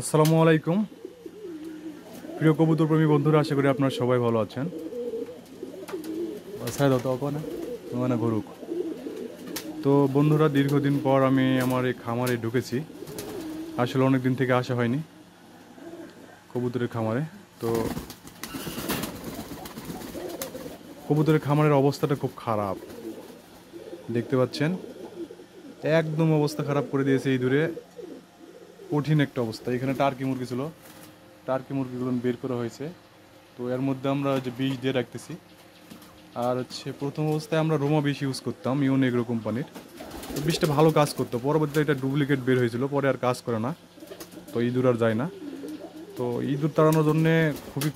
আসসালামু আলাইকুম প্রিয় কবুতর প্রেমী বন্ধুরা, আশা করি আপনারা সবাই ভালো আছেন। মানে ঘুরুক তো বন্ধুরা, দীর্ঘদিন পর আমি আমার এই খামারে ঢুকেছি। আসলে অনেক দিন থেকে আসা হয়নি কবুতরের খামারে। তো কবুতরের খামারের অবস্থাটা খুব খারাপ, দেখতে পাচ্ছেন। একদম অবস্থা খারাপ করে দিয়েছে এই দূরে, কঠিন একটা অবস্থা। এখানে টার্কি মুরগি ছিল, টার্কি মুরগিগুলো বের করা হয়েছে। তো এর মধ্যে আমরা যে বিষ দিয়ে রাখতেছি। আর হচ্ছে প্রথম অবস্থায় আমরা রোমা বিষ ইউজ করতাম, ইউন এগ্রো কোম্পানির। তো বিষটা ভালো কাজ করতো, পরবর্তীতে এটা ডুপ্লিকেট বের হয়েছিল, পরে আর কাজ করে না। তো ইঁদুর আর যায় না। তো ইঁদুর তাড়ানোর জন্যে খুবই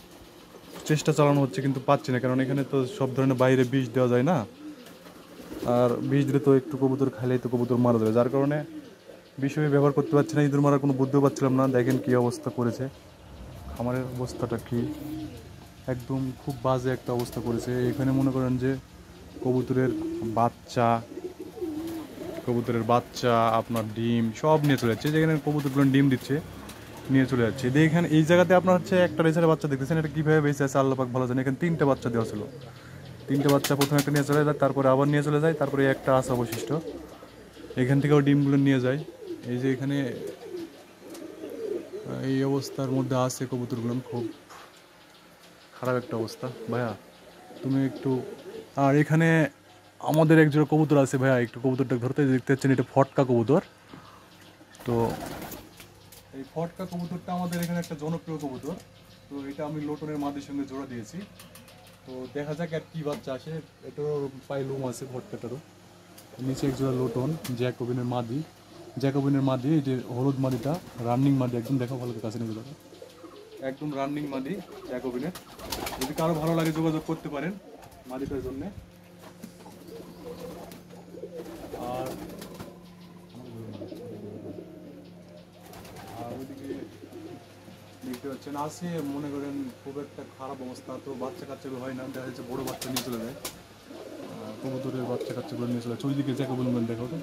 চেষ্টা চালানো হচ্ছে, কিন্তু পাচ্ছি না, কারণ এখানে তো সব ধরনের বাইরে বিষ দেওয়া যায় না। আর বিষ দিলে তো একটু কবুতর খাইলেই তো কবুতর মারা যাবে, যার কারণে বিষ আমি ব্যবহার করতে পারছি না। ইঁদুর মারার কোনো বুদ্ধিও পাচ্ছিলাম না। দেখেন কী অবস্থা করেছে খামারের, অবস্থাটা কি একদম খুব বাজে একটা অবস্থা করেছে। এখানে মনে করেন যে কবুতরের বাচ্চা কবুতরের বাচ্চা, আপনার ডিম সব নিয়ে চলে যাচ্ছে। যেখানে কবুতরগুলো ডিম দিচ্ছে নিয়ে চলে যাচ্ছে। এখানে এই জায়গাতে আপনার হচ্ছে একটা রেসারের বাচ্চা দেখতেছেন, এটা কীভাবে বেঁচে আছে আল্লাহ পাক ভালো জানে। এখানে 3টে বাচ্চা দেওয়া ছিল, 3টে বাচ্চা প্রথমে একটা নিয়ে চলে যায়, তারপরে আবার নিয়ে চলে যায়, তারপরে একটা আছে অবশিষ্ট। এখান থেকেও ডিমগুলো নিয়ে যায়। এই যে এখানে এই অবস্থার মধ্যে আছে কবুতরগুলো, খুব খারাপ একটা অবস্থা। ভাইয়া তুমি একটু, আর এখানে আমাদের একজোড়া কবুতর আছে ভাইয়া, একটু কবুতরটা ধরতে দেখতে পাচ্ছেন, এটা ফটকা কবুতর। তো এই ফটকা কবুতরটা আমাদের এখানে একটা জনপ্রিয় কবুতর। তো এটা আমি লোটনের মাদির সঙ্গে জোড়া দিয়েছি। তো দেখা যাক আর কি বাচ্চা আসে। এটারও পায়ে লুম আছে ফটকাটারও। নিচে একজোড়া লোটন জ্যাকোবিনের মাদি, এই যে হলুদ মাদিটা রানিং মাদি, একদম দেখো ভালো কাছে নিয়ে যাবে, একদম রানিং মাদি জ্যাকোবিনের। যদি কারো ভালো লাগে যোগাযোগ করতে পারেন মাদিটার জন্যে। আর ওইদিকে দেখতে পাচ্ছেন আছে, মনে করেন খুব একটা খারাপ অবস্থা। তো বাচ্চা কাচ্চাগুলো হয় না, দেখা যাচ্ছে বড় বাচ্চা নিয়ে চলে যায়, কবুতরের বাচ্চা কাচ্চাগুলো নিয়ে চলে যায়। ওইদিকে জ্যাকোবিন দেখো তো।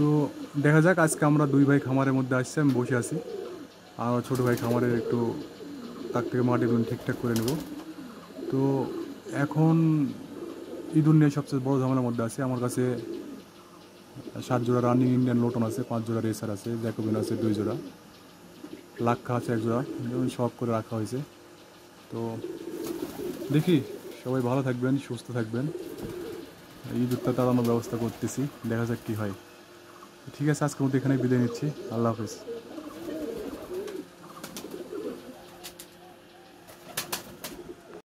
তো দেখা যাক, আজকে আমরা 2 ভাই খামারের মধ্যে আসছি, আমি বসে আছি। আর ছোটো ভাই খামারের একটু তার থেকে মাটিগুলো ঠিকঠাক করে নেব। তো এখন ইঁদুর নিয়ে সবচেয়ে বড় ঝামেলার মধ্যে আছে। আমার কাছে 7 জোড়া রানিং ইন্ডিয়ান লোটন আছে, 5 জোড়া রেসার আছে, জ্যাকোবিন আছে 2 জোড়া, লাক্ষা আছে 1 জোড়া, যেমন শখ করে রাখা হয়েছে। তো দেখি, সবাই ভালো থাকবেন, সুস্থ থাকবেন। ইঁদুরটা তাড়ানোর ব্যবস্থা করতেছি, দেখা যাক কী হয়। ঠিক আছে, আজকের মধ্যে এখানে বিদায় নিচ্ছি। আল্লাহ হাফিজ।